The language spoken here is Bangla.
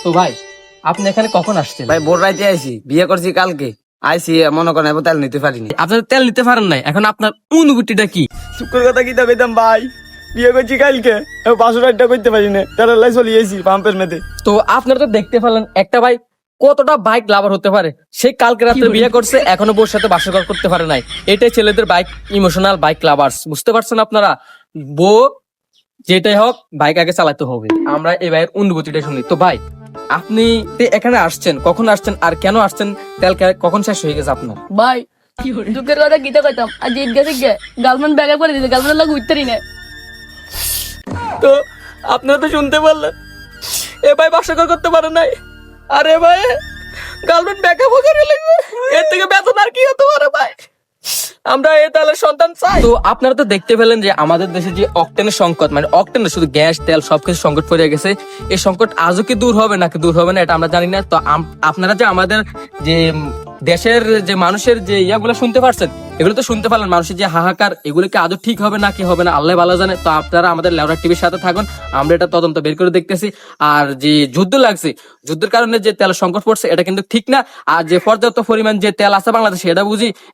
তো ভাই আপনি এখানে কখন আসছেন? ভাই ভোর রাইতে আইছি, বিয়ে করছি কালকে। আইছি মনে করেন এবার তেল নিতে পারিনি। আপনার তেল নিতে পারেন নাই, এখন আপনার অনুভূতিটা কি? শুক্র কথা কি কইতাম ভাই, বিয়ে করছি কালকে 500 টাকা করতে পারি না, তেল লাই চলে আইছি পাম্পের মেতে। তো আপনারা তো দেখতে পেলেন একটা ভাই কতটা বাইক লাভার হতে পারে। সে কালকে রাতে বিয়ে করছে, এখনো বউর সাথে বাসর করতে পারে নাই। এটাই ছেলেদের বাইক ইমোশনাল বাইক লাভার্স, বুঝতে পারছেন আপনারা? বউ যেটাই হোক বাইক আগে চালাতে হবে। আমরা এই ভাইয়ের অনুভূতিটা শুনি। তো ভাই আপনি এখানে আসছেন, কখন আসছেন আর কেন আসছেন? তেল কখন শেষ হয়ে গেছে আপনার? ভাই দুঃখের কথা গীতা কইতাম আর জিত গেছে গে গার্লফ্রেন্ড ব্যাগ করে দিতে গার্লফ্রেন্ড লাগে উঠতেই না। তো আপনারা তো শুনতে পারলেন, এ ভাই বাসর করতে পারে নাই, আরে ভাই গার্লফ্রেন্ড ব্যাকআপ করে লাগবে। এর থেকে বেতন আর কি হতে পারে ভাই? আমরা এই তাহলে সন্তান চাই। তো আপনারা তো দেখতে পেলেন যে আমাদের দেশে যে অকটেনের সংকট, মানে অকটেন শুধু গ্যাস তেল সবকিছু সংকট পড়ে গেছে। এই সংকট আজও কি দূর হবে নাকি দূর হবে না এটা আমরা জানি না। তো আপনারা যে আমাদের যে দেশের যে মানুষের যে ইয়াগুলো শুনতে পারছেন, এগুলো তো শুনতে পারলেন, মানুষের যে হাহাকার, এগুলো কি আদৌ ঠিক হবে না কি হবে না আল্লাহ ভালো জানে। তো আপনারা আমাদের লেওরা টিভির সাথে থাকুন, আমরা এটা তদন্ত বের করে দেখতেছি। আর যে যুদ্ধ লাগছে, যুদ্ধের কারণে যে তেল সংকট পড়ছে এটা কিন্তু ঠিক না। আর যে পর্যাপ্ত পরিমাণ যে তেল আছে বাংলাদেশে এটা বুঝি